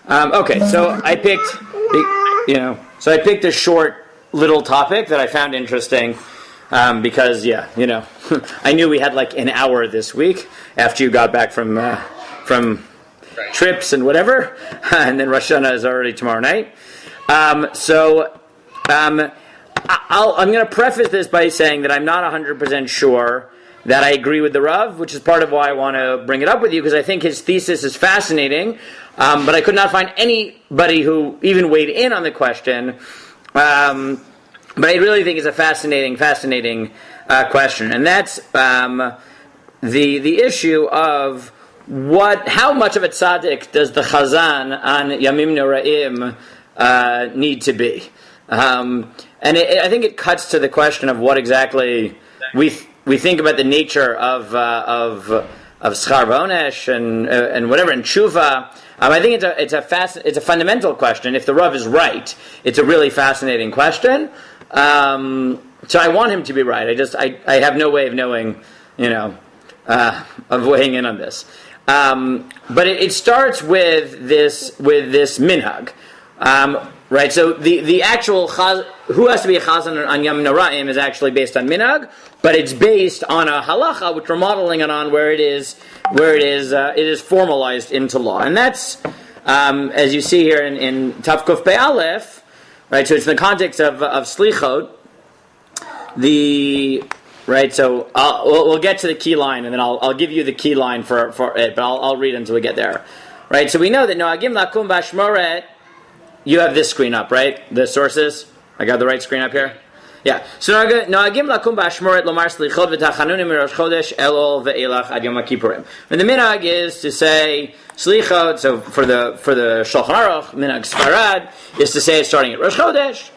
Okay, so I picked, I picked a short little topic that I found interesting because, I knew we had like an hour this week after you got back from trips and whatever, and then Rosh Hashanah is already tomorrow night. I'm going to preface this by saying that I'm not 100% sure that I agree with the Rav, which is part of why I want to bring it up with you, because I think his thesis is fascinating, but I could not find anybody who even weighed in on the question. But I really think it's a fascinating question, and that's the issue of how much of a tzaddik does the Chazan on Yamim Noraim need to be, and I think it cuts to the question of what exactly we think about the nature of schar v'onesh and whatever, and tshuva. I think it's a fundamental question. If the Rav is right, it's a really fascinating question. So I want him to be right. I have no way of knowing, of weighing in on this. But it starts with this minhag, right? So the actual who has to be a chazan on Yamim Noraim is actually based on minhag, but it's based on a halacha which we're modeling it on, where it is formalized into law, and that's as you see here in Tav Kuf Pei Aleph, right? So it's in the context of slichot. Right, so we'll get to the key line, and then I'll give you the key line for it, but I'll read until we get there. Right, so we know that Noagim Lakum Bashmoret. You have this screen up, right? The sources. I got the right screen up here. Yeah. So Noagim Lakum Bashmoret Lomar Slichot v'Tachanunim Mirosh Chodesh Elul ve'Elach Ad Yom Kippurim. And the minhag is to say Slichot. So for the Shulchan Aruch, minhag Sfarad is to say it starting at Rosh Chodesh.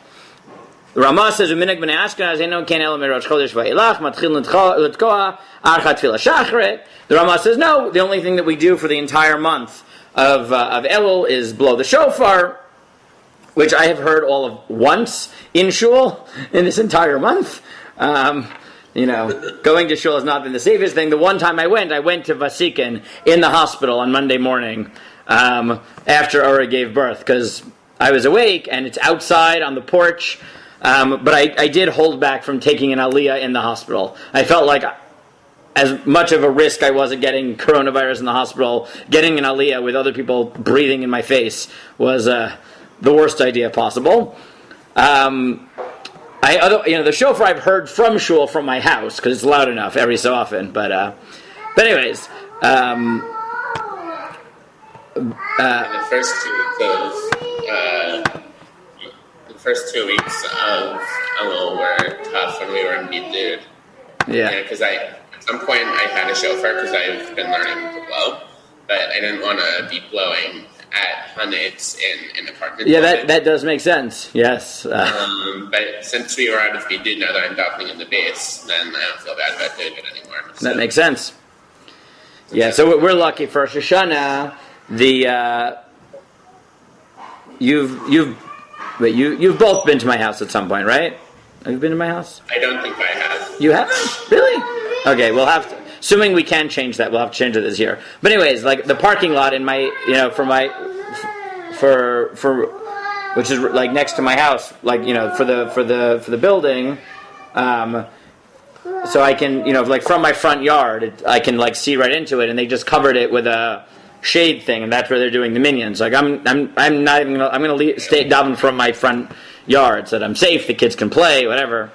The Ramah says, "U'minhag b'nei Ashkenaz eino ken ela mirosh chodesh va'ilach matchil l'tkoa archa tefillah shachrit." The Ramah says, no, the only thing that we do for the entire month of Elul is blow the shofar, which I have heard all of once in shul in this entire month. Going to shul has not been the safest thing. The one time I went to Vasikin in the hospital on Monday morning after Ura gave birth, because I was awake and it's outside on the porch. But I did hold back from taking an aliyah in the hospital. I felt like as much of a risk I was at getting coronavirus in the hospital, getting an aliyah with other people breathing in my face was the worst idea possible. The shofar I've heard from shul from my house, because it's loud enough every so often. But anyways, in the first 2 weeks of Elul were tough when we were in Bidud. Yeah. Because at some point I had a shofar because I've been learning to blow, but I didn't want to be blowing at Hanetz in apartments. Yeah, that does make sense. Yes. But since we were out of Bidud, now that I'm davening in the base, then I don't feel bad about doing it anymore. So. That makes sense. Yeah. So we're lucky for Rosh Hashanah. You've both been to my house at some point, right? Have you been to my house? I don't think I have. You haven't? Really? Okay, we'll have to. Assuming we can change that, we'll have to change it this year. But anyways, like the parking lot in my, for which is like next to my house, like for the building, so I can like from my front yard, I can like see right into it, and they just covered it with a shade thing, and that's where they're doing the minions. Like I'm not even I'm gonna stay down from my front yard so that I'm safe. The kids can play, whatever.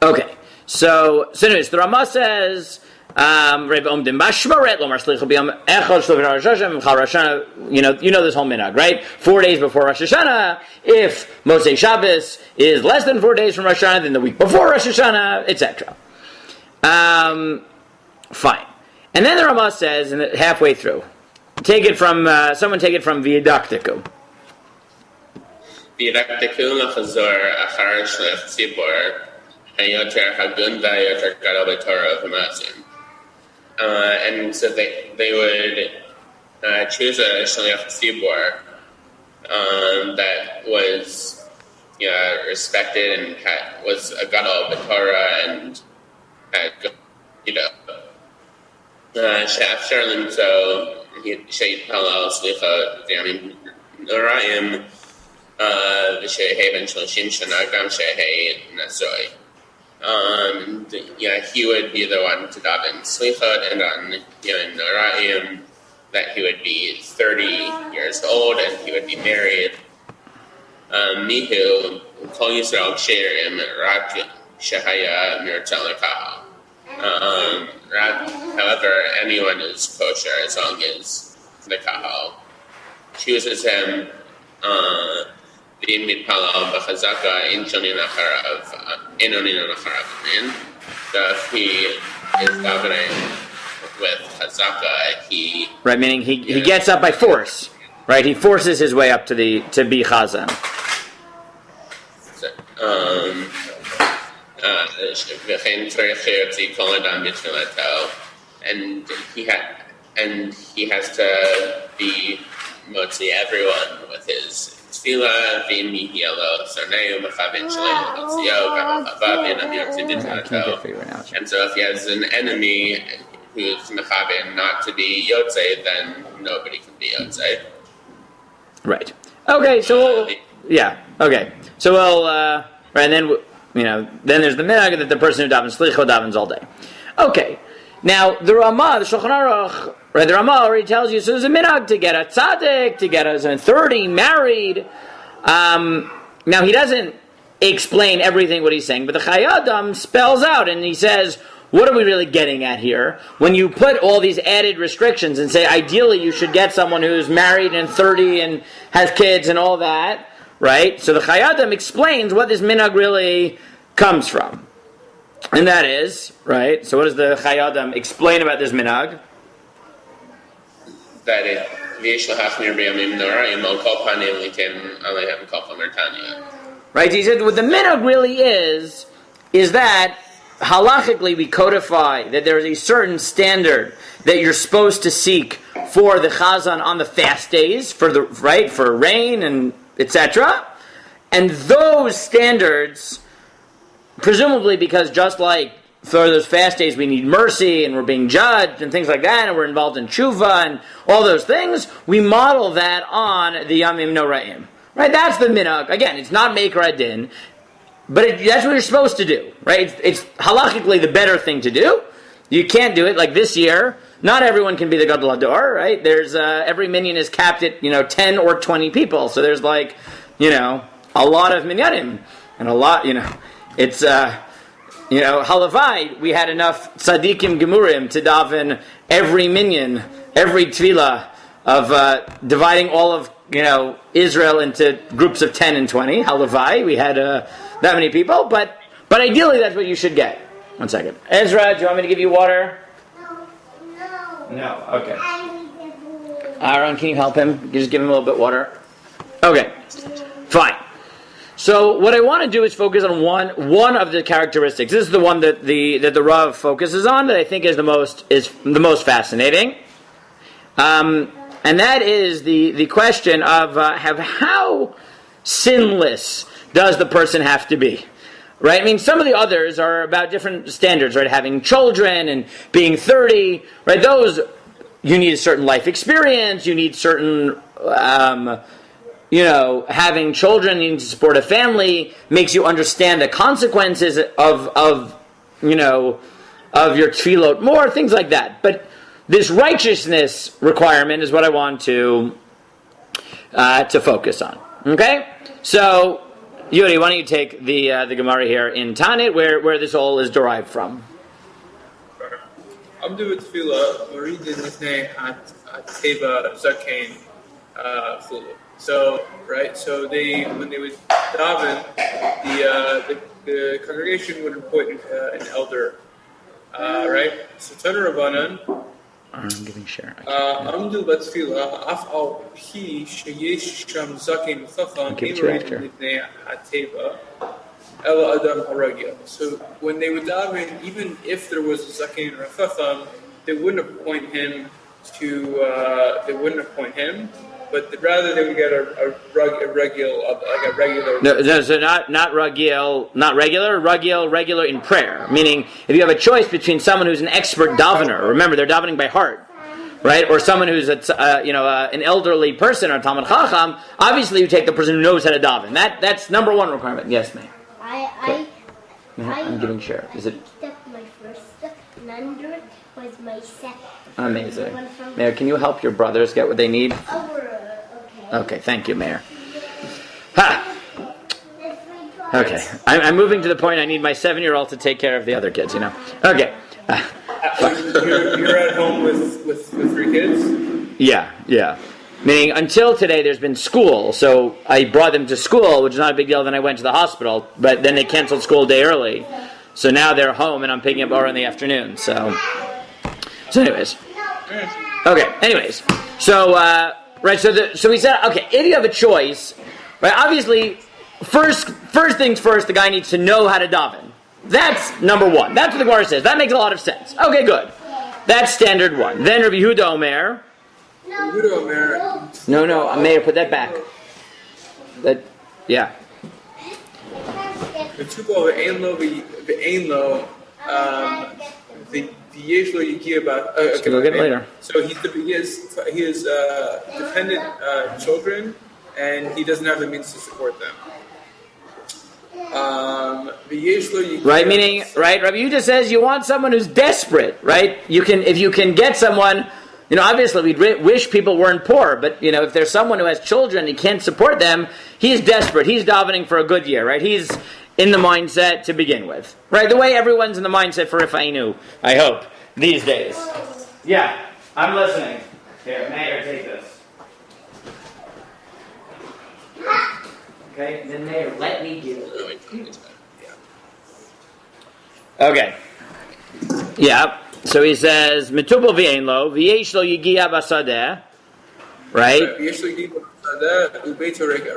Okay, so anyways, the Ramah says, you know this whole minhag, right? 4 days before Rosh Hashanah. If Mosei Shabbos is less than 4 days from Rosh Hashanah, then the week before Rosh Hashanah, etc. Fine. And then the Ramah says, halfway through, someone take it from V'yidaktiku. V'yidaktiku l'chazor achar shliach tzibor hayoter hagun v'hayoter gadol b'torah v'masim. And so they would choose a shliach tzibor that was respected and was a gadol b'torah and had she'afsher limtzo שיתפלל סליחות וימים נוראים ושיהא בן 30 שנה גם שיהא נשוי. He would be the one to daven slichot, and on Yamim Noraim that he would be 30 years old and he would be married. Mihu Kol Yisrael Ksherim Rak Shehaya Mirtzah Lekahal. However, anyone is kosher as long as the kahal chooses him. V'im mitpalal b'chazaka in shonin acharav inonin acharav. So if he is davening with chazaka, he right, meaning he gets up by force. Right, he forces his way up to be chazan. And he has to be motzi everyone with his tefillah. And so if he has an enemy who's mechavin not to be yotzei, then nobody can be yotzei. Right. Okay. So okay. So right, and then then there's the minhag that the person who davens slichot davens all day. Okay. Now the Ramah, the Shulchan Aruch, right? The Ramah already tells you. So there's a minhag to get a tzaddik, to get a 30 married. Now he doesn't explain everything what he's saying, but the Chayadam spells out and he says, what are we really getting at here? When you put all these added restrictions and say, ideally you should get someone who's married and 30 and has kids and all that, right? So the Chayadam explains what this minhag really comes from. And that is, right, so what does the Chayadam explain about this minhag? That it, right, he said what the minhag really is that halachically we codify that there is a certain standard that you're supposed to seek for the Chazan on the fast days, for rain and etc. And those standards, presumably because just like for those fast days we need mercy and we're being judged and things like that, and we're involved in tshuva and all those things, we model that on the Yamim Noraim. Right, that's the minhag. Again, it's not Meikar Adin, but that's what you're supposed to do, right? It's halachically the better thing to do. You can't do it like this year. Not everyone can be the Gadol Hador, right? There's every minyan is capped at 10 or 20 people, so there's a lot of minyanim and a lot it's halavai. We had enough tzaddikim gemurim to daven every minyan, every tefillah of dividing all of Israel into groups of 10 and 20. Halavai, we had that many people, but ideally that's what you should get. One second. Ezra, do you want me to give you water? No. Okay. Aaron, can you help him? Just give him a little bit of water. Okay. Fine. So what I want to do is focus on one of the characteristics. This is the one that the Rav focuses on that I think is the most fascinating. And that is the question of how sinless does the person have to be? Right? I mean, some of the others are about different standards, right? Having children and being 30, right? Those, you need a certain life experience, you need certain, having children, you need to support a family, makes you understand the consequences of your tefillot more, things like that. But this righteousness requirement is what I want to focus on. Okay? So, Yuri, why don't you take the Gemara here in Tanit, where this all is derived from? Abdu Tefillah, Maridin Nifnei Teva Zakain Chulu. So, right, so when they would daven, the congregation would appoint an elder, right? So Tana Rabbanan. I'm giving share. Amdu Batfila, Afal Hi Shayesh Sham Zakin Chacham Imarid Nifnei Hateva Ela Adam Haragil. So when they would daven, even if there was a Zakin or a Chacham, they wouldn't appoint him, but rather they would get a regular. No, so not regular in prayer. Meaning, if you have a choice between someone who's an expert davener, remember they're davening by heart, right? Or someone who's an elderly person or a Talmid Chacham, obviously you take the person who knows how to daven. That's number one requirement. Yes, ma'am. I'm giving share. Is it? My first Nandor was my second. Amazing. Mayor, can you help your brothers get what they need? Okay. Okay, thank you, Mayor. Ha! Okay, I'm moving to the point I need my 7-year-old to take care of the other kids, Okay. You're at home with 3 kids? Yeah. Meaning, until today, there's been school, so I brought them to school, which is not a big deal. Then I went to the hospital, but then they canceled school a day early. So now they're home, and I'm picking up Aura in the afternoon. So anyways. Okay, anyways. So we said, okay, if you have a choice, right, obviously, first things first, the guy needs to know how to daven. That's number one. That's what the Gemara says. That makes a lot of sense. Okay, good. That's standard one. Then Rabbi Yehuda Omer. No, Mayor, put that back. Yeah. We'll get it later. So he has dependent children, and he doesn't have the means to support them. Right, meaning, right, Rabbi Yehuda says you want someone who's desperate, right? If you can get someone, obviously we'd wish people weren't poor, but, if there's someone who has children and he can't support them, he's desperate. He's davening for a good year, right? He's in the mindset to begin with, right? The way everyone's in the mindset for Rifainu, I hope, these days. Yeah, I'm listening. Here, Mayor, take this. Okay, then Mayor, let me give it. Okay. Yeah. So he says, "Metubal v'ein lo, v'yesh lo yigia basadeh." Right.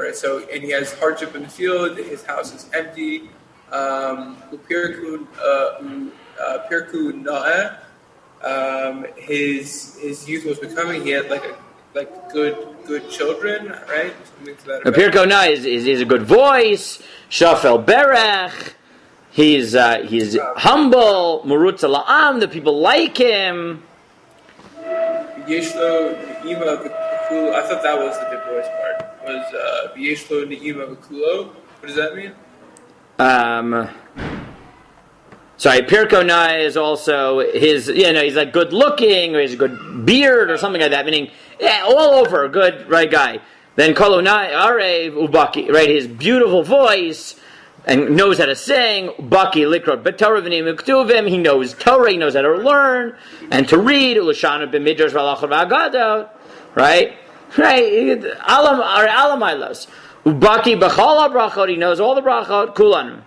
Right. So, and he has hardship in the field. His house is empty. Pirku na'eh. His youth was becoming. He had like good children, right? Pirku na'eh is a good voice. Shafel berech. He's humble. Murutza la'am. The people like him. Yeshlo ne'ima v'kulo. I thought that was the big voice part. Was Yeshlo ne'ima v'kulo? What does that mean? Sorry, Pirko Nai is also his. He's like good looking, or he's a good beard, or something like that. Meaning, all over a good right guy. Then Kolo Nai Arev Ubaki, right? His beautiful voice. And knows how to sing. Baki likrot b'Torah v'nim uktuvim. He knows Torah. He knows how to learn and to read. Ulashana b'midrash v'alachot v'agadot. Right. Alam ilos. Ubaki b'chol brachot. He knows all the brachot. Kulan.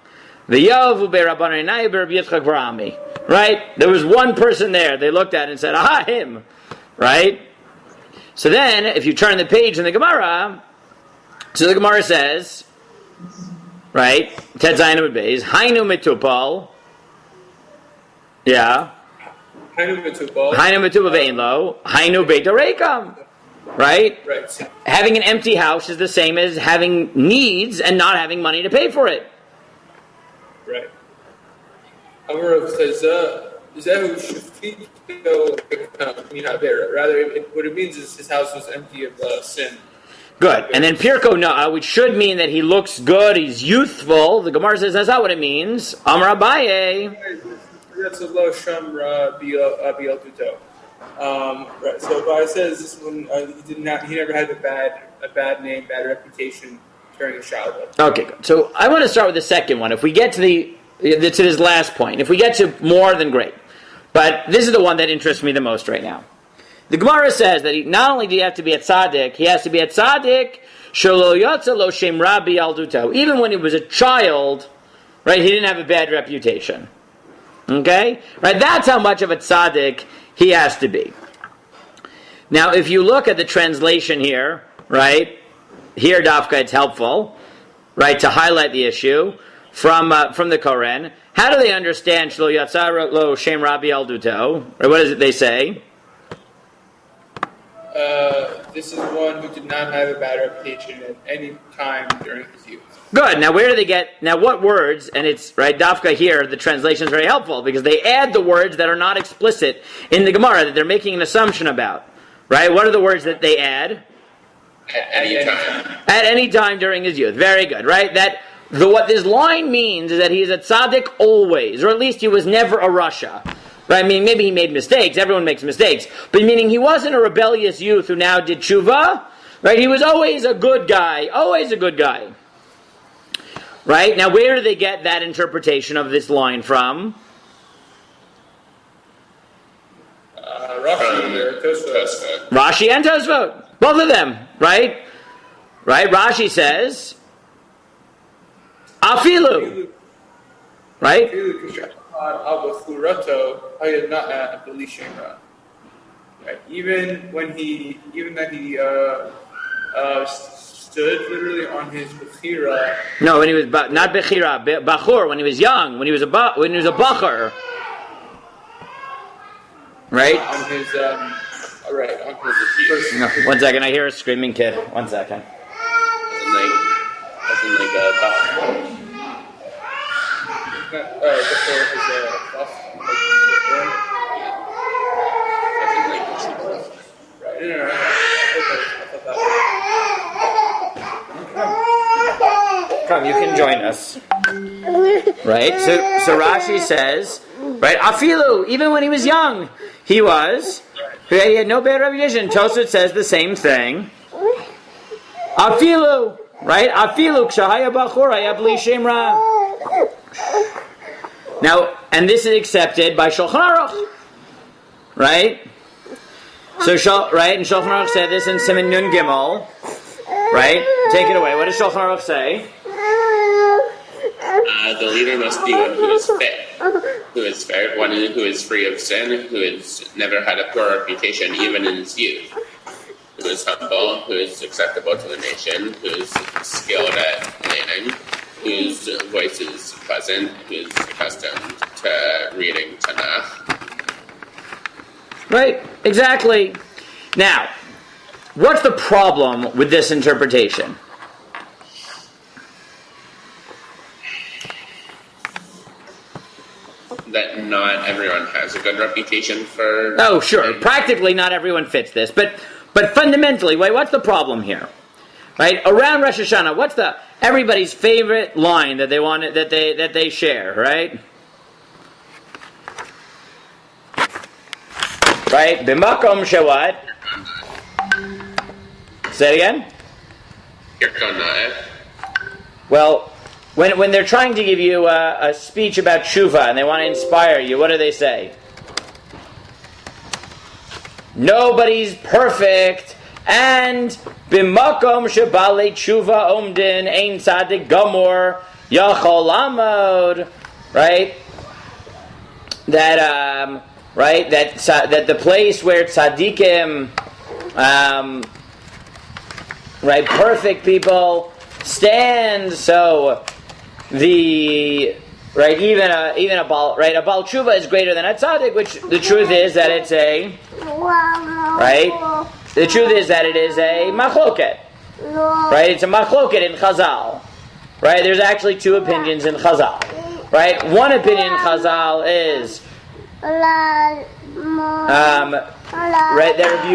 V'yov u'be'rabbanei nai b'Yitzchak v'Rami. Right. There was one person there. They looked at it and said, "Aha, him." Right. So then, if you turn the page in the Gemara, so the Gemara says. Right? Ted Zayin Beis. Hainu mitupal. Yeah. Hainu mitupal ve'in lo. Hainu beit rekam. Right? Right. Having an empty house is the same as having needs and not having money to pay for it. Right. Amarav says, rather, what it means is his house was empty of sin. Good. And then Pirko Na'a, which should mean that he looks good, he's youthful. The Gemara says that's not what it means. Amar Abaye. That's a low shamra biel tuto. Right. So Abaye says this one he never had a bad name, bad reputation during his childhood. Okay, good. So I want to start with the second one. If we get to this last point, if we get to more, then great. But this is the one that interests me the most right now. The Gemara says that not only do you have to be at tzaddik, he has to be at tzaddik, shelo yotza lo shem rabbi alduto. Even when he was a child, right, he didn't have a bad reputation. Okay? Right, that's how much of a tzaddik he has to be. Now, if you look at the translation here, right, here, Dafka, it's helpful, right, to highlight the issue from the Koran. How do they understand shelo yotza lo shem rabbi alduto? Or what does it they say? This is one who did not have a bad reputation at any time during his youth. Good. Now, where do they get? Now, what words? And it's right. Dafka here. The translation is very helpful because they add the words that are not explicit in the Gemara that they're making an assumption about. Right? What are the words that they add? At any time. At any time during his youth. Very good, right? What this line means is that he is a tzaddik always, or at least he was never a rasha. Right? I mean, maybe he made mistakes. Everyone makes mistakes. But meaning he wasn't a rebellious youth who now did tshuva. Right? He was always a good guy. Always a good guy. Right? Now, where do they get that interpretation of this line from? Rashi and Tosfot. Both of them. Right? Right? Rashi says, Afilu. Right? Right. Even that he stood literally on his bechira. No, when he was not bechira, bachur. When he was young, when he was a bachur. Right. On his on his first. No, 1 second, I hear a screaming kid. 1 second. Wasn't like a bachur. Before his right. No. I thought Come, you can join us. Right? So Rashi says, right, Afilu, even when he was young, he had no bad reputation. Tosfot says the same thing. Afilu, right? Afilu, kshahaya bachur, haya bli shem ra. Now, and this is accepted by Shulchan Aruch. Right? So, right, and Shulchan Aruch said this in Siman Nun Gimel. Right? Take it away. What does Shulchan Aruch say? The leader must be one who is fair, one who is free of sin, who has never had a poor reputation even in his youth, who is humble, who is acceptable to the nation, who is skilled at learning, whose voice is pleasant, who is accustomed to reading Tanakh. Right, exactly. Now, what's the problem with this interpretation? That not everyone has a good reputation for... Oh, sure. Practically not everyone fits this. But fundamentally, what's the problem here? Right? Around Rosh Hashanah, what's everybody's favorite line that they share, right? Right? B'makom shewat. Say it again? Well, when they're trying to give you a speech about tshuva and they want to inspire you, what do they say? Nobody's perfect, and b'makom shebalei tshuva omdin ein tzaddik gamor yachol lamod. Right? That the place where tzaddikim, right, perfect people stand. So even a BaalTeshuva is greater than a tzaddik, which the truth is that it's a right. The truth is that it is a machloket. Right? It's a machloket in Chazal. Right? There's actually two opinions in Chazal. Right? One opinion in Chazal is right, that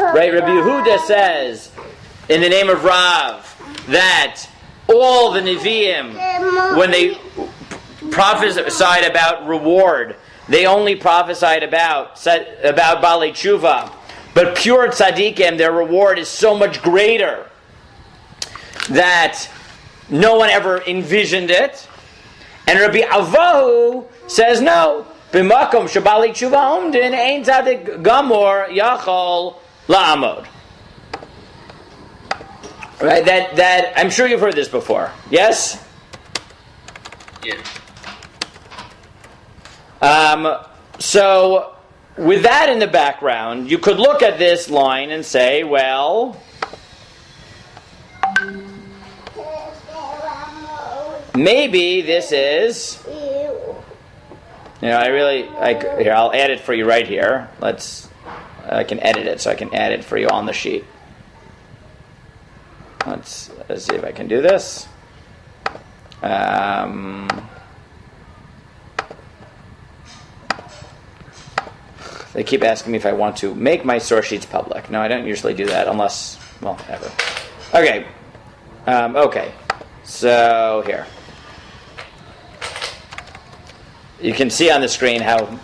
Rabbi Yehuda says in the name of Rav that all the Nevi'im, when they prophesied about reward, they only prophesied about Baalei Tshuva. But pure tzaddikim, their reward is so much greater that no one ever envisioned it. And Rabbi Avahu says no. B'makom shebalei tshuva omdin ein tzaddik gamor yachol la'amod. Right? That I'm sure you've heard this before. Yes? Yeah. So, with that in the background, you could look at this line and say, well, maybe this is... Here, I'll add it for you right here. I can edit it, so I can add it for you on the sheet. Let's see if I can do this. They keep asking me if I want to make my source sheets public. No, I don't usually do that unless, well, ever. Okay. Okay. So here. You can see on the screen how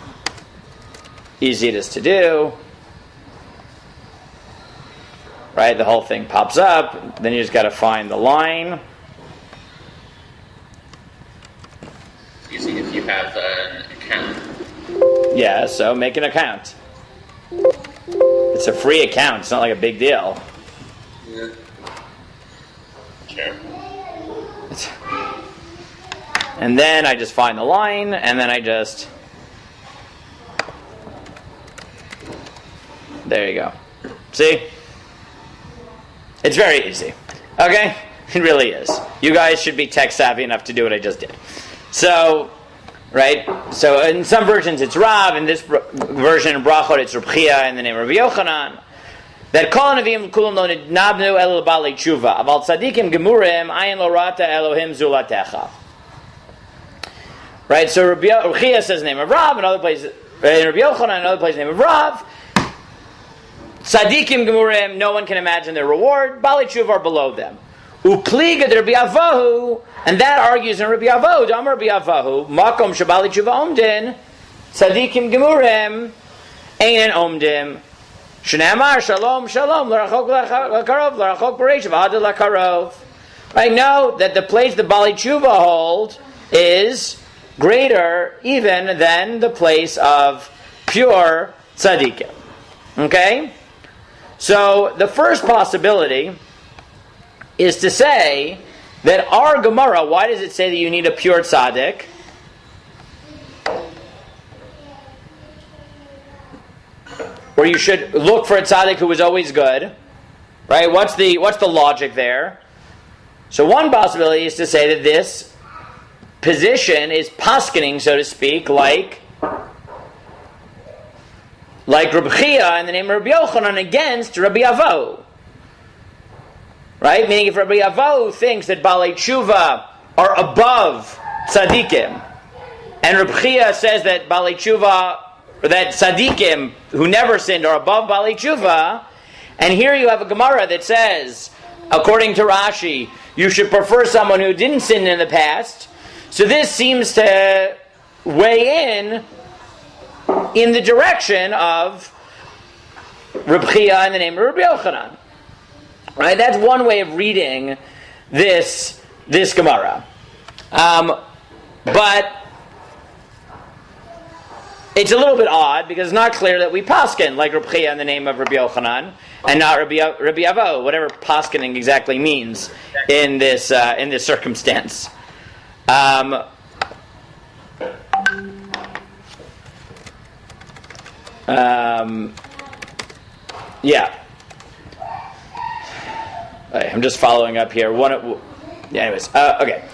easy it is to do. Right? The whole thing pops up. Then you just got to find the line. Using if you have an account. Yeah, so make an account. It's a free account. It's not like a big deal. Yeah. Sure. And then I just find the line, and then I just... There you go. See? It's very easy. Okay? It really is. You guys should be tech savvy enough to do what I just did. So, right? So in some versions it's Rav, in this version in Brachot it's Reb Chia in the name of Rabbi Yochanan. That kol hanavim kulam lo nidnabnu el BaalTeshuva, aval tzadikim gemurim ayin lo rata Elohim zulatecha. Right? So Rabbi Chia says the name of Rav, in other places, in Rabbi Yochanan, in other places the name of Rav. Tzadikim gemurim, no one can imagine their reward. BaalTeshuva are below them. Upliga de Rabbi Avahu, and that argues in Rabbi Avahu, Damar Rabbi Avahu, Makom BaalTeshuva omdin, Tzadikim gemurim, Einen omdim, Shnamar Shalom Shalom, L'rachok L'karov, L'rachok Beresh, V'hada L'karov. I know that the place the BaalTeshuva hold is greater even than the place of pure tzaddikim. Okay? So the first possibility is to say that our Gemara, why does it say that you need a pure tzaddik? Or you should look for a tzaddik who is always good. Right? What's the logic there? So one possibility is to say that this position is paskening, so to speak, like Rabbi Chia in the name of Rabbi Yochanan against Rabbi Avahu. Right? Meaning if Rabbi Avahu thinks that BaalTeshuva are above tzaddikim, and Rabbi Chia says that BaalTeshuva, or that tzaddikim who never sinned are above BaalTeshuva, and here you have a Gemara that says, according to Rashi, you should prefer someone who didn't sin in the past. So this seems to weigh in the direction of Rabbi Chia in the name of Rabbi Yochanan. Right? That's one way of reading this Gemara. But it's a little bit odd because it's not clear that we paskin like Rabbi Chia in the name of Rabbi Yochanan and not Rabbi Avo, whatever paskening exactly means in this circumstance. Yeah. I'm just following up here. Anyways, okay.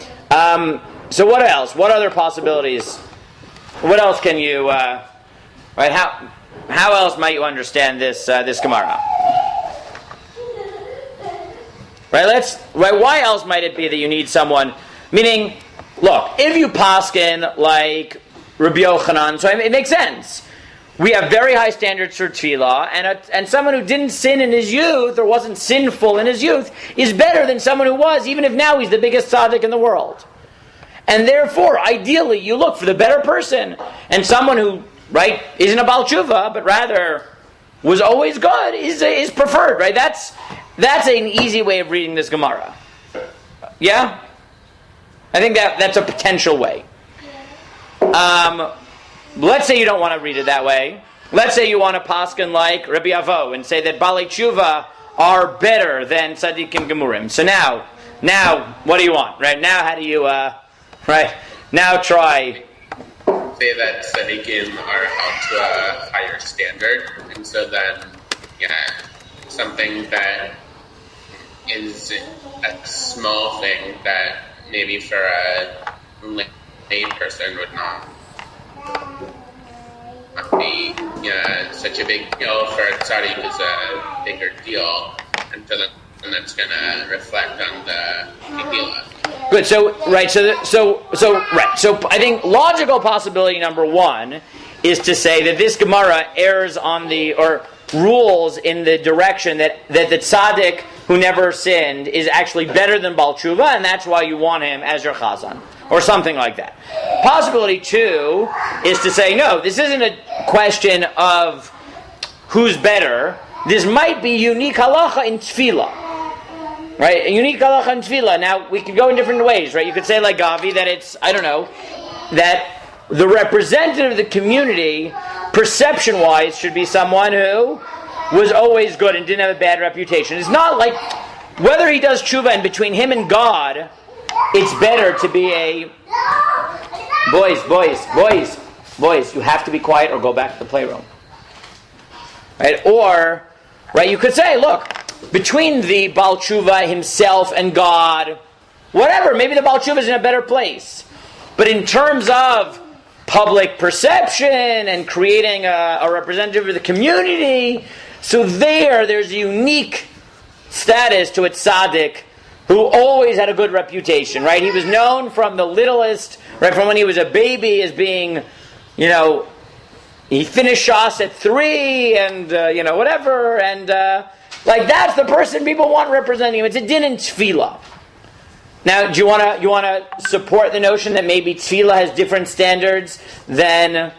So what else? What other possibilities? What else can you? Right? How else might you understand this Gemara? Right. Why else might it be that you need someone? Meaning, look, if you paskin like Rabbi Yochanan, so it makes sense. We have very high standards for tefillah, and someone who didn't sin in his youth or wasn't sinful in his youth is better than someone who was, even if now he's the biggest tzaddik in the world. And therefore, ideally, you look for the better person, and someone who, right, isn't a BaalTeshuva, but rather was always good, is preferred. Right? That's an easy way of reading this Gemara. Yeah, I think that's a potential way. Let's say you don't want to read it that way. Let's say you want to paskin like Rabbi Avo and say that BaalTeshuva are better than tzaddikim gemurim. So now, what do you want? Right now, how do you? Right now, try. Say that tzaddikim are held to a higher standard, and so then, something that is a small thing that maybe for a lay person would not be such a big deal. For a tzaddik is a bigger deal, and so that's going to reflect on the Megillah. Good. So I think logical possibility number one is to say that this Gemara errs on or rules in the direction that the tzaddik who never sinned is actually better than BaalTeshuva, and that's why you want him as your Chazan, or something like that. Possibility 2 is to say, no, this isn't a question of who's better. This might be unique halacha in tefillah. Right? A unique halacha in tefillah. Now, we could go in different ways, right? You could say like Gavi that it's, I don't know, that the representative of the community, perception-wise, should be someone who was always good and didn't have a bad reputation. It's not like whether he does tshuva and between him and God, it's better to be a... Boys, you have to be quiet or go back to the playroom. Right? Or, right, you could say, look, between the BaalTeshuva himself and God, whatever, maybe the BaalTeshuva is in a better place. But in terms of public perception and creating a representative of the community, so there's a unique status to a tzaddik who always had a good reputation, right? He was known from the littlest, right, from when he was a baby as being, he finished Shas at 3 and, whatever, and that's the person people want representing him. It's a din in tefillah. Now, do you want to support the notion that maybe tefillah has different standards than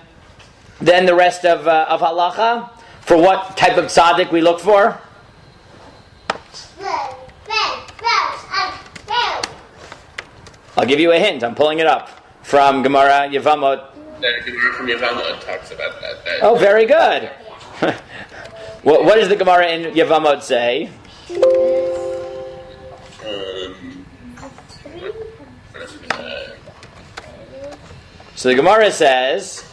the rest of halacha for what type of tzaddik we look for? I'll give you a hint. I'm pulling it up from Gemara Yevamot. The Gemara from Yevamot talks about that. Oh, very good. What does the Gemara in Yevamot say? So the Gemara says,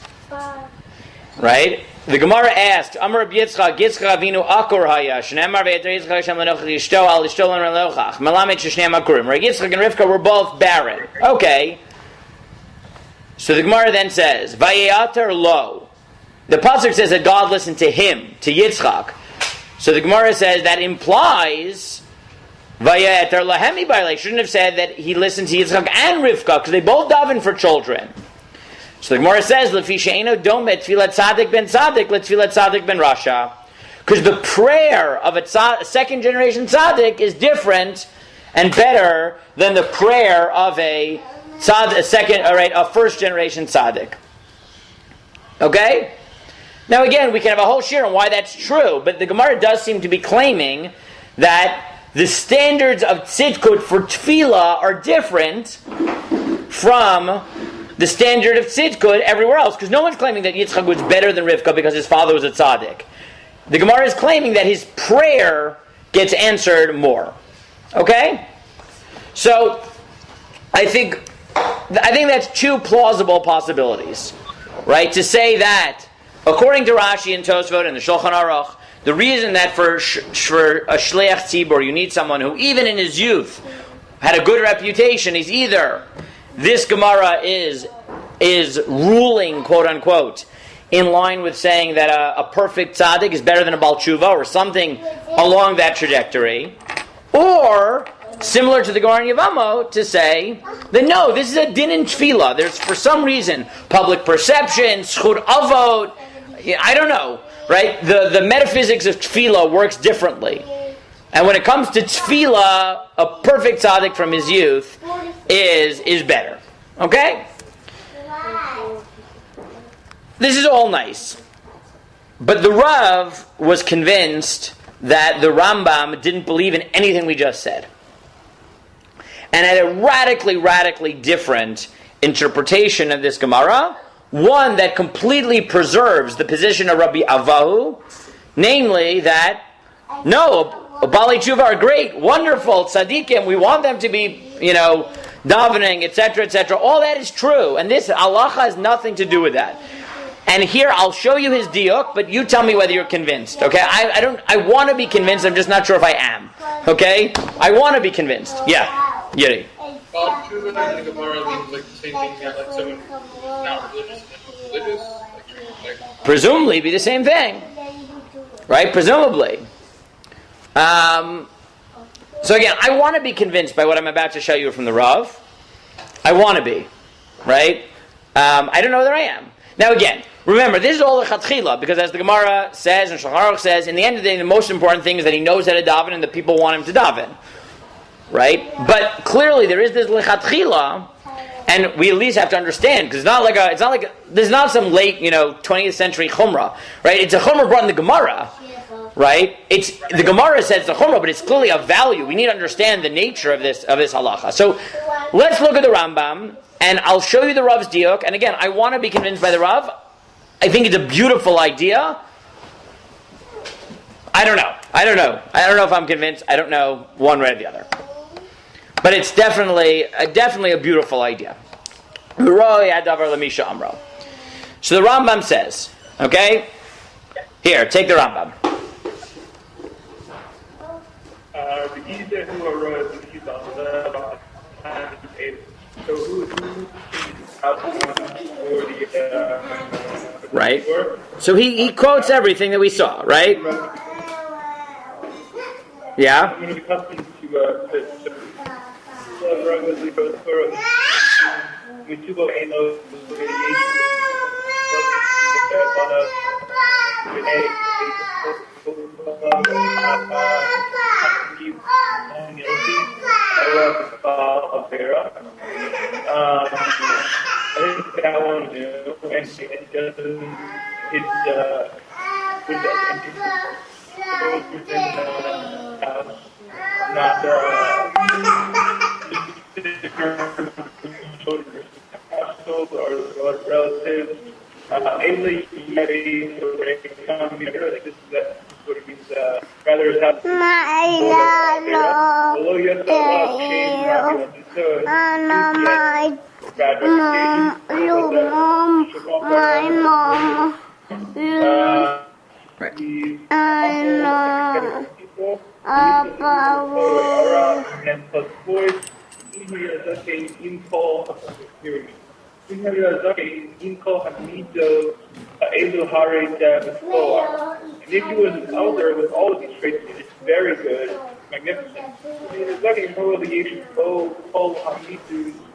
right? The Gemara asked, Amar Reb Yitzchak Avinu Akor Haya, Shneimar ve'eter Yitzchak Hashem lenochach Yishto al Yishto lenochach, Melamed sheshneim Akurim. Reb Yitzchak and Rivka were both barren. Okay. So the Gemara then says, Vayeater lo. The pasuk says that God listened to him, to Yitzchak. So the Gemara says that implies Vayeater lahemi b'alei. Shouldn't have said that he listened to Yitzchak and Rivka because they both daven for children. So the Gemara says, "Lefi she'eno domet tfilat tzaddik ben tzaddik letfilat tzaddik ben rasha," because the prayer of a second generation tzaddik is different and better than the prayer of a first generation tzaddik. Okay. Now again, we can have a whole shir on why that's true, but the Gemara does seem to be claiming that the standards of tzidkut for tefillah are different from the standard of tzidkut everywhere else, because no one's claiming that Yitzchak was better than Rivka because his father was a tzaddik. The Gemara is claiming that his prayer gets answered more. Okay? So, I think that's two plausible possibilities. Right? To say that, according to Rashi and Tosfot and the Shulchan Aruch, the reason that for a shliach tzibur you need someone who even in his youth had a good reputation is either this Gemara is ruling, quote unquote, in line with saying that a perfect tzaddik is better than a BaalTeshuva or something along that trajectory, or similar to the Gemara in Yevamot to say that no, this is a din in tefillah. There's for some reason public perception, schut avot, I don't know, right? The metaphysics of tefillah works differently. And when it comes to tefillah, a perfect tzaddik from his youth is better. Okay? This is all nice. But the Rav was convinced that the Rambam didn't believe in anything we just said. And had a radically different interpretation of this Gemara, one that completely preserves the position of Rabbi Avahu, namely that, no, BaalTeshuva are great, wonderful, tzaddikim, we want them to be, davening, etc., etc. All that is true, and this halacha has nothing to do with that. And here I'll show you his diuk, but you tell me whether you're convinced. Okay, I want to be convinced. I'm just not sure if I am. Okay, I want to be convinced. Yeah, Yuri. BaalTeshuva and the Gemara means like the same thing that like someone not religious and religious. Presumably, be the same thing, right? Presumably. So again, I want to be convinced by what I'm about to show you from the Rav. I want to be, right? I don't know whether I am. Now again, remember, this is all the chatchila, because as the Gemara says and Shulchan Aruch says, in the end of the day, the most important thing is that he knows how to daven and the people want him to daven. Right? But clearly there is this lechatchila, and we at least have to understand, because there's not some late, 20th century chumrah, right? It's a chumrah brought in the Gemara, right? The Gemara says the chumrah, but it's clearly a value. We need to understand the nature of this halacha. So let's look at the Rambam, and I'll show you the Rav's diuk. And again, I want to be convinced by the Rav. I think it's a beautiful idea. I don't know. I don't know if I'm convinced. I don't know one way or the other. But it's definitely a beautiful idea. So the Rambam says, okay? Here, take the Rambam. Right? So he quotes everything that we saw, right? Yeah? I think that one new, and it doesn't, not household or relatives. This is what it means. Rather have and if he was an elder with all of these traits, it's very good, magnificent. There's no obligation to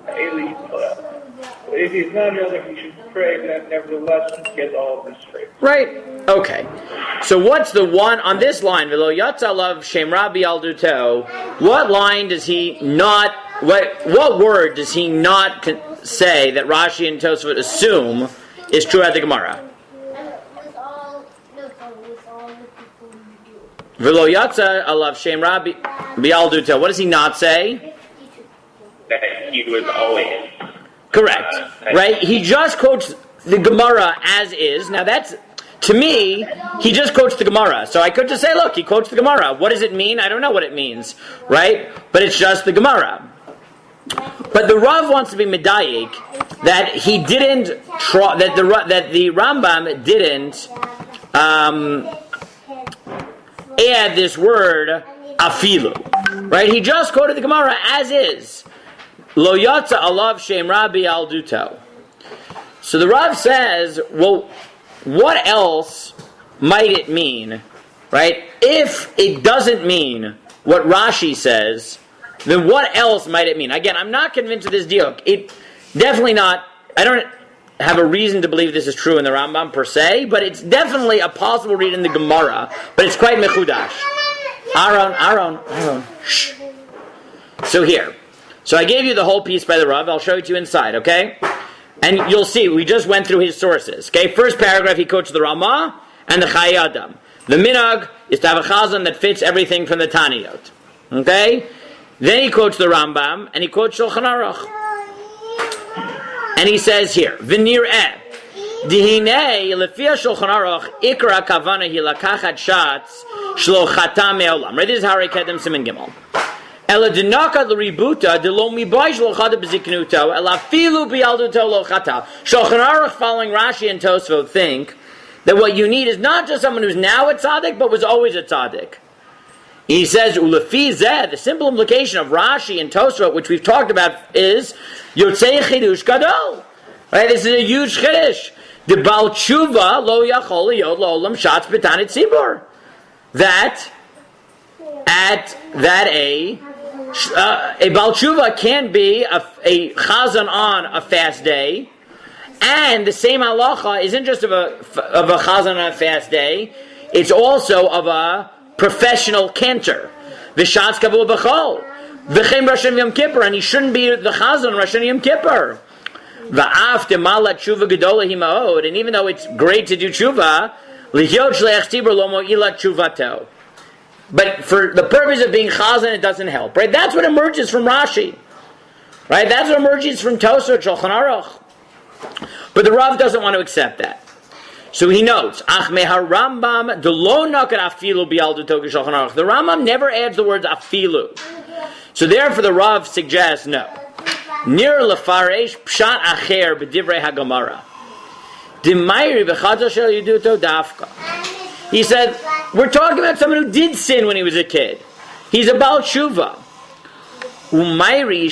but if he's not an elder, he should pray that nevertheless he gets all of these traits. Right. Okay. So what's the one on this line? V'lo yatsa alav shem rabbi alduto. What line does he not? What word does he not say that Rashi and Tosafot assume is true at the Gemara? V'lo yatsa alav shem rabbi alduto. What does he not say? That he was always. Correct. Right? He just quotes the Gemara as is. Now that's, to me, he just quotes the Gemara. So I could just say, look, he quotes the Gemara. What does it mean? I don't know what it means. Right? But it's just the Gemara. But the Rav wants to be medayik that he didn't that the Rambam didn't add this word afilu. Right? He just quoted the Gemara as is. Lo yatsa alav shem rabbi al duto. So the Rav says, well, what else might it mean, right? If it doesn't mean what Rashi says, then what else might it mean? Again, I'm not convinced of this diuk. It definitely not. I don't have a reason to believe this is true in the Rambam per se, but it's definitely a possible read in the Gemara. But it's quite mechudash. Aaron. Shh. So here. So I gave you the whole piece by the Rav. I'll show it to you inside, okay? And you'll see, we just went through his sources. Okay, first paragraph he quotes the Ramah and the Chayei Adam. The minhag is to have a chazan that fits everything from the Taniyot. Okay? Then he quotes the Rambam and he quotes Shulchan Aruch. And he says here, V'nir'eh, Dihinei lefia Shulchan Aruch ikra kavana hi lakachat shatz shlo chata me'olam. Right, this is Harei Kedem Siman Gimel. Ela dinaka l'ributa de lo mibayj lo chata b'ziknuto ela filu bi'alduto lo chata. Shulchan Aruch following Rashi and Tosfot think that what you need is not just someone who's now a tzaddik, but was always a tzaddik. He says, ulefi zeh, the simple implication of Rashi and Tosfot, which we've talked about, is yotzei chidush gadol. Right? This is a huge chidush. The BaalTeshuva lo yachol liyot lo'olam shatz b'tanit tzibur. That a BaalTeshuva can be a chazan on a fast day, And the same halacha isn't just of a chazan on a fast day, it's also of a professional cantor. V'shatz kavu b'chol. V'chem Rosh Hashanah Yom Kippur, and he shouldn't be the chazan on Rosh Hashanah Yom Kippur. V'af demalat tshuva gedola himaod, and even though it's great to do tshuva, lihyot shleach tzibur lo mo'ilat tshuvato. But for the purpose of being chazan, it doesn't help, right? That's what emerges from Rashi, right? That's what emerges from Tosafot, Shulchan Aruch. But the Rav doesn't want to accept that. So he notes, Ach mehar Rambam delo nakat afilu bialduto Shulchan Aruch. The Rambam never adds the words afilu. So therefore the Rav suggests no. Nir lefaresh pshat acher b'divrei haGemara. Dimayri b'chazal shel yuduto dafka. He said, we're talking about someone who did sin when he was a kid. He's a BaalTeshuva. Umayri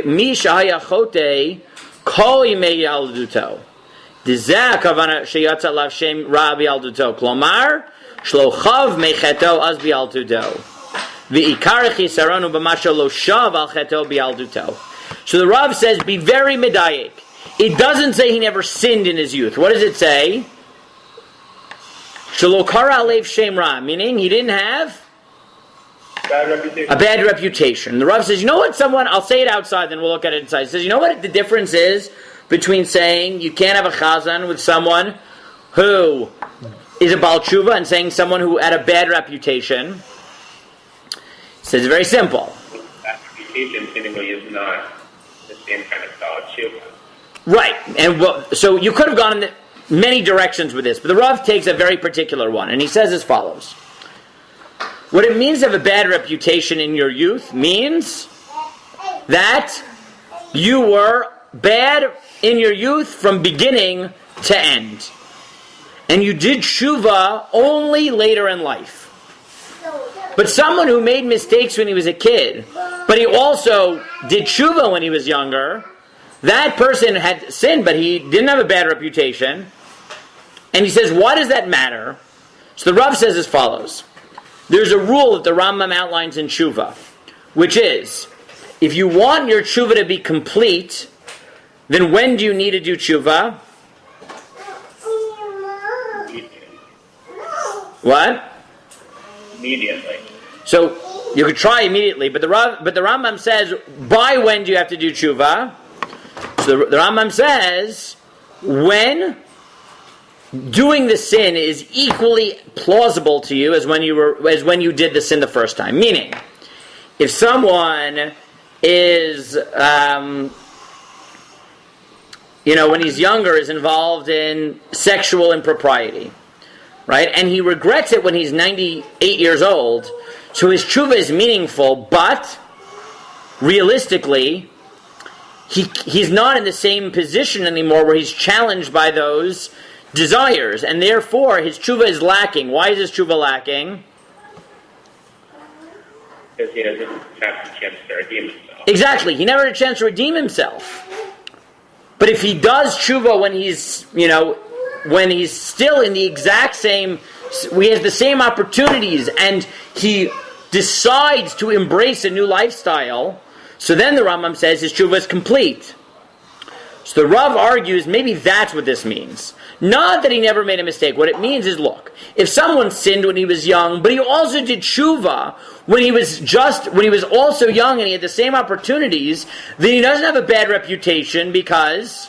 mi shahaya chote kol yimei yalduto. Dizeh kavana sheyatza lav shem ra b'yalduto. Klomar shlochav mecheto az b'yalduto. V'ikar chisaronu b'masho lo shav al cheto b'yalduto. So the Rav says, be very medayik. It doesn't say he never sinned in his youth. What does it say? Shelo kara alev shem ra, meaning he didn't have a bad reputation. The Rav says, you know what, I'll say it outside, then we'll look at it inside. He says, you know what the difference is between saying you can't have a chazan with someone who is a BaalTeshuva and saying someone who had a bad reputation? He says, it's very simple. That reputation seemingly is not the same kind of BaalTeshuva. Right, and so you could have gone in many directions with this, but the Rav takes a very particular one, and he says as follows. What it means to have a bad reputation in your youth means that you were bad in your youth from beginning to end. And you did tshuva only later in life. But someone who made mistakes when he was a kid, but he also did tshuva when he was younger, that person had sinned, but he didn't have a bad reputation. And he says, why does that matter? So the Rav says as follows. There's a rule that the Rambam outlines in tshuva, which is, if you want your tshuva to be complete, then when do you need to do tshuva? What? Immediately. So you could try immediately, but the Rambam says, by when do you have to do tshuva? So the Rambam says, when doing the sin is equally plausible to you as when you did the sin the first time. Meaning, if someone is, when he's younger, is involved in sexual impropriety, right? And he regrets it when he's 98 years old, so his tshuva is meaningful, but realistically, he's not in the same position anymore where he's challenged by those desires, and therefore his tshuva is lacking. Why is his tshuva lacking? Because he doesn't have a chance to redeem himself. Exactly, he never had a chance to redeem himself. But if he does tshuva when he's still in the exact same, he has the same opportunities, and he decides to embrace a new lifestyle, so then the Rambam says his tshuva is complete. So the Rav argues maybe that's what this means. Not that he never made a mistake. What it means is, look, if someone sinned when he was young, but he also did tshuva when he was also young and he had the same opportunities, then he doesn't have a bad reputation because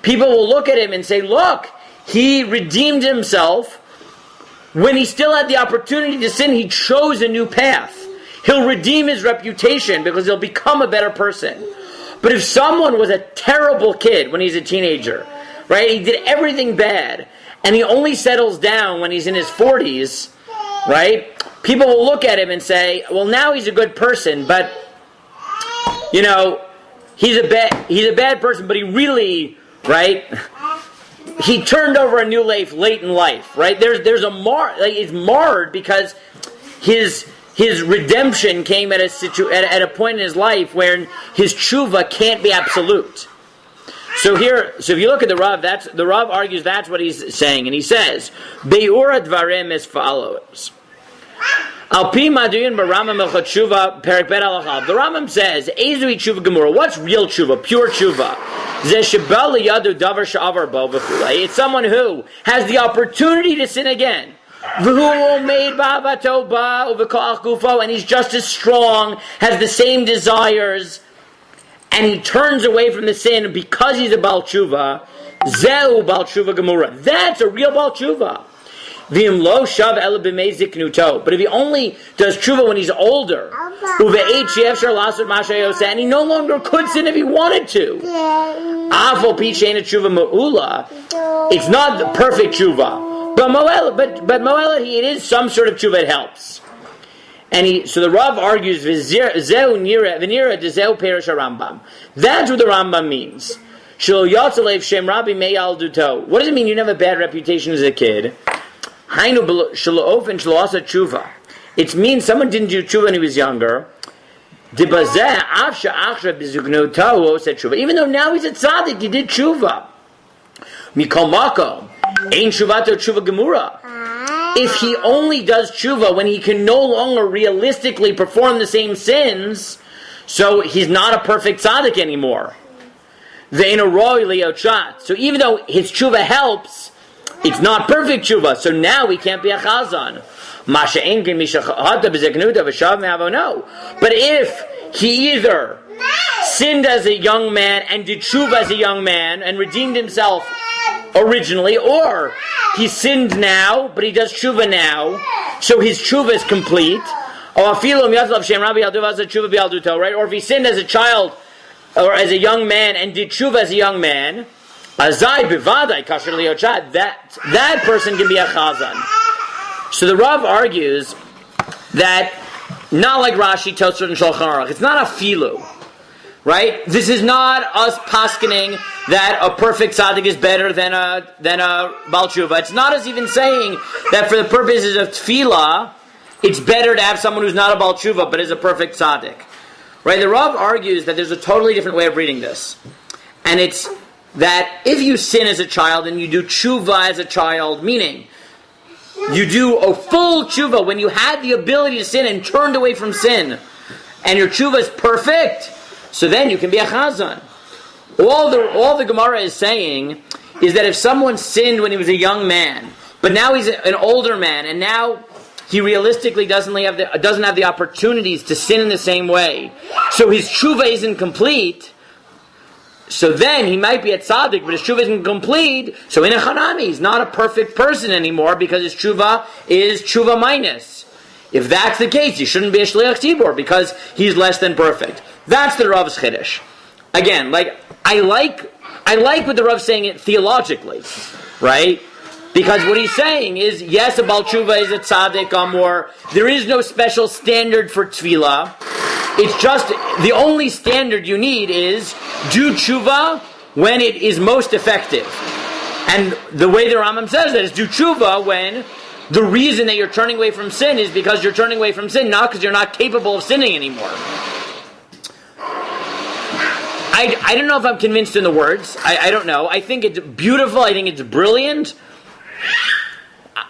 people will look at him and say, look, he redeemed himself when he still had the opportunity to sin. He chose a new path. He'll redeem his reputation because he'll become a better person. But if someone was a terrible kid when he's a teenager, right, he did everything bad, and he only settles down when he's in his 40s, right, people will look at him and say, well, now he's a good person, but, he's a bad person, but he really, right, he turned over a new leaf late in life, right? There's it's marred because his redemption came at a point in his life where his tshuva can't be absolute. So if you look at the Rav, the Rav argues that's what he's saying, and he says, Be'ura dvarim as follows. Al pi maduyin b'Rambam Hilchot Tshuva Perek Bet Halacha. The Rambam says, Ezui tshuva gemura. What's real tshuva? Pure tshuva. It's someone who has the opportunity to sin again. And he's just as strong, has the same desires, and he turns away from the sin because he's a BaalTeshuva. Zeu BaalTeshuva Gemura. That's a real BaalTeshuva. But if he only does tshuva when he's older, and he no longer could sin if he wanted to, it's not the perfect tshuva, but moelet, it is some sort of tshuva that helps. And so the Rav argues, that's what the Rambam means. What does it mean you didn't have a bad reputation as a kid? It means someone didn't do tshuva when he was younger. Even though now he's a tzaddik, he did tshuva. If he only does tshuva when he can no longer realistically perform the same sins, so he's not a perfect tzaddik anymore. So even though his tshuva helps, it's not perfect tshuva, so now he can't be a chazan. But if he either sinned as a young man and did tshuva as a young man and redeemed himself originally, or he sinned now but he does tshuva now, so his tshuva is complete. Right? Or if he sinned as a child or as a young man and did tshuva as a young man, that person can be a chazan. So the Rav argues that, not like Rashi, Tosfot, and Shulchan Aruch, it's not a filu, right? This is not us paskening that a perfect tzaddik is better than a BaalTeshuva. It's not us even saying that for the purposes of tefillah, it's better to have someone who's not a BaalTeshuva but is a perfect tzaddik, right? The Rav argues that there's a totally different way of reading this, and it's that if you sin as a child and you do tshuva as a child, meaning you do a full tshuva when you had the ability to sin and turned away from sin, and your tshuva is perfect, so then you can be a chazan. All the Gemara is saying is that if someone sinned when he was a young man, but now he's an older man, and now he realistically doesn't have the opportunities to sin in the same way, so his tshuva isn't complete. So then he might be a tzaddik, but his tshuva isn't complete. So in a chanami, he's not a perfect person anymore because his tshuva is tshuva minus. If that's the case, he shouldn't be a shliach tzibur because he's less than perfect. That's the Rav's chiddush. Again, I like what the Rav's saying it theologically, right? Because what he's saying is, yes, a BaalTeshuva is a tzaddik amor. There is no special standard for tefillah. It's just, the only standard you need is do tshuva when it is most effective. And the way the Rambam says that is do tshuva when the reason that you're turning away from sin is because you're turning away from sin, not because you're not capable of sinning anymore. I don't know if I'm convinced in the words. I don't know. I think it's beautiful. I think it's brilliant.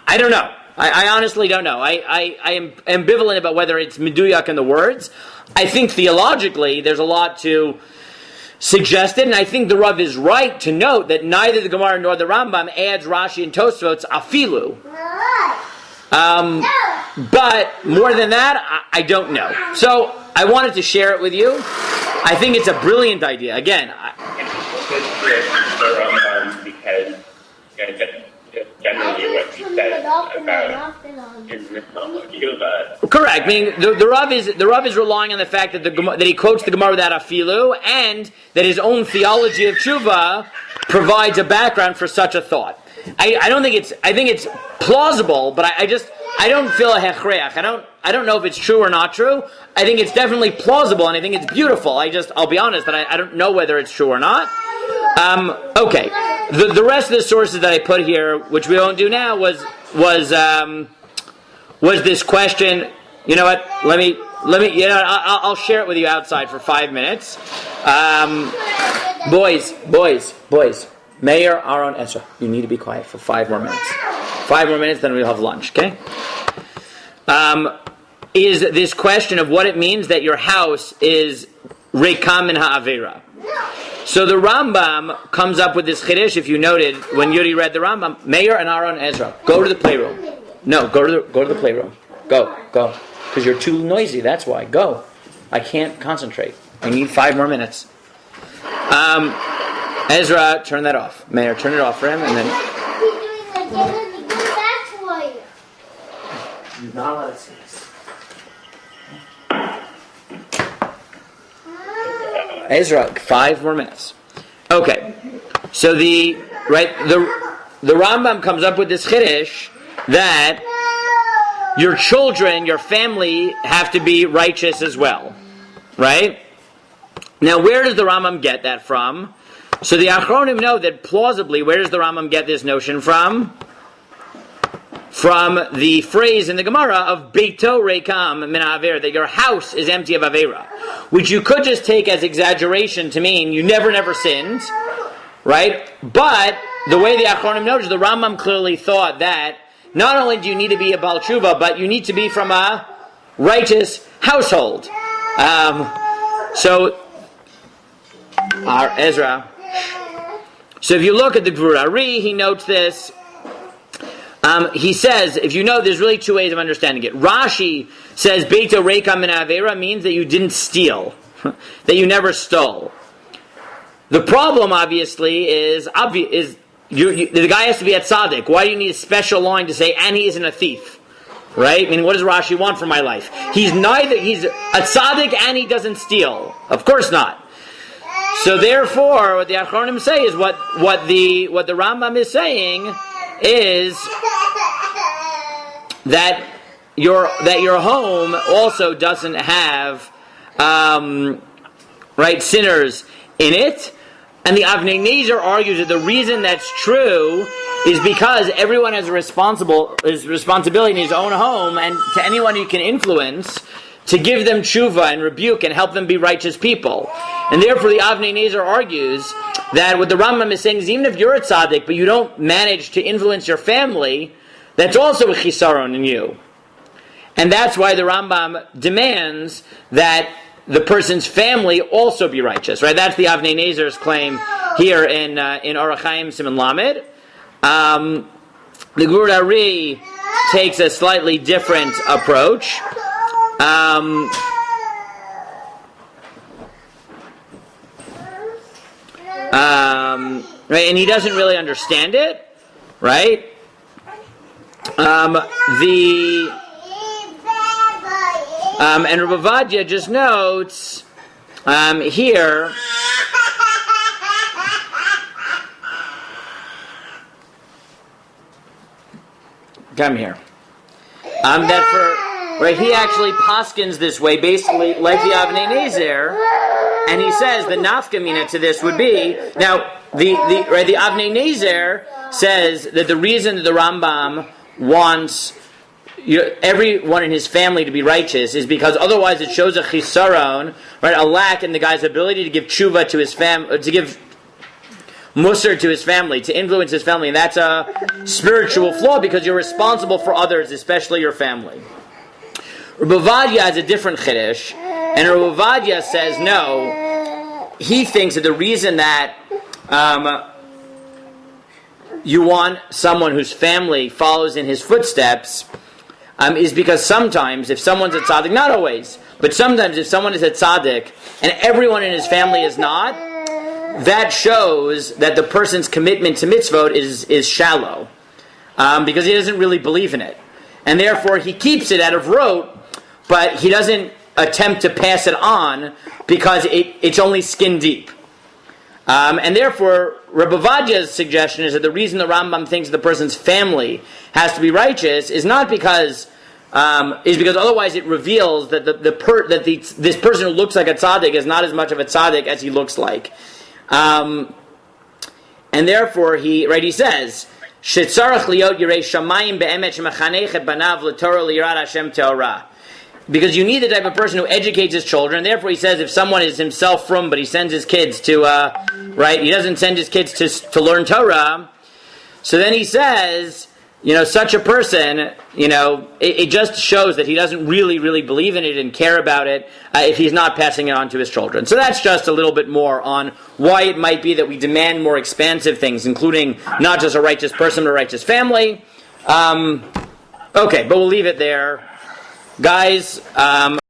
I don't know. I honestly don't know. I am ambivalent about whether it's meduyak in the words. I think theologically there's a lot to suggest it, and I think the Rav is right to note that neither the Gemara nor the Rambam adds Rashi and Tosfot's afilu. But more than that, I don't know. So I wanted to share it with you. I think it's a brilliant idea. Again, because generally what he says about his BaalTeshuva. Correct. I mean, the Rav is relying on the fact that that he quotes the Gemara without afilu, and that his own theology of tshuva provides a background for such a thought. I don't think it's. I think it's plausible, but I don't feel a hechreach. I don't know if it's true or not true. I think it's definitely plausible, and I think it's beautiful. I'll be honest, but I don't know whether it's true or not. Okay. The rest of the sources that I put here, which we won't do now, was this question. You know what? Let me. You know, I'll share it with you outside for 5 minutes. Boys. Mayor Aaron Ezra, you need to be quiet for 5 more minutes. 5 more minutes, then we'll have lunch. Okay? Is this question of what it means that your house is rekam min ha'avera. So the Rambam comes up with this chiddush. If you noted when Yuri read the Rambam, Meir and Aaron Ezra, go to the playroom. No, go to the playroom. Go, because you're too noisy. That's why. Go. I can't concentrate. I need 5 more minutes. Ezra, turn that off. Meir, turn it off for him, and then. You're not allowed to see this. Ezra, 5 more minutes. Okay, so the Rambam comes up with this chiddush that your children, your family, have to be righteous as well, right? Now, where does the Rambam get that from? So the Achronim know that plausibly, where does the Rambam get this notion from? From the phrase in the Gemara of Beito Rekam Min Avera, that your house is empty of Avera, which you could just take as exaggeration to mean you never sinned, right? But the way the Achronim noted, the Rambam clearly thought that not only do you need to be a BaalTeshuva, but you need to be from a righteous household. So Ezra. So if you look at the Gvur Ari, he notes this. He says, if you know, there's really 2 ways of understanding it. Rashi says, Beito Reika Min Avera means that you didn't steal, that you never stole. The problem, obviously, is the guy has to be at tzaddik. Why do you need a special line to say, and he isn't a thief? Right? I mean, what does Rashi want from my life? He's a tzaddik and he doesn't steal. Of course not. So therefore, what the Achronim say is what the Rambam is saying is that your home also doesn't have sinners in it, and the Avnei Nezer argues that the reason that's true is because everyone has responsibility in his own home, and to anyone he can influence, to give them tshuva and rebuke and help them be righteous people. And therefore the Avnei Nezer argues that what the Rambam is saying is even if you're a tzaddik, but you don't manage to influence your family, that's also a chisaron in you. And that's why the Rambam demands that the person's family also be righteous. Right? That's the Avnei Nezer's claim here in Orach Chaim Siman Lamed. The Gvur Ari takes a slightly different approach. Right, and he doesn't really understand it, right? And Rabbi Ovadia just notes here. Come here. That for. Right, he actually paskins this way, basically like the Avnei Nezer, and he says the nafkamina to this would be now the Avnei Nezer says that the reason that the Rambam wants everyone in his family to be righteous is because otherwise it shows a chisaron, right, a lack in the guy's ability to give tshuva to his family, to give musar to his family, to influence his family, and that's a spiritual flaw because you're responsible for others, especially your family. Rabbi Ovadia has a different chiddush, and Rabbi Ovadia says no. He thinks that the reason that you want someone whose family follows in his footsteps is because sometimes if someone's a tzaddik, not always, but sometimes if someone is a tzaddik and everyone in his family is not, that shows that the person's commitment to mitzvot is shallow because he doesn't really believe in it. And therefore he keeps it out of rote, but he doesn't attempt to pass it on because it's only skin deep. And therefore, Rabbi Ovadia's suggestion is that the reason the Rambam thinks the person's family has to be righteous is not because otherwise it reveals that this person who looks like a tzaddik is not as much of a tzaddik as he looks like. And therefore, he says, "Shetzarach liot yirei shamayim be'emet shemachanech et banav l'torah liyirat Hashem teorah." Because you need the type of person who educates his children. And therefore, he says if someone is himself frum, but he sends his kids to, he doesn't send his kids to learn Torah. So then he says, such a person, it just shows that he doesn't really believe in it and care about it if he's not passing it on to his children. So that's just a little bit more on why it might be that we demand more expansive things, including not just a righteous person, but a righteous family. Okay, but we'll leave it there. Guys,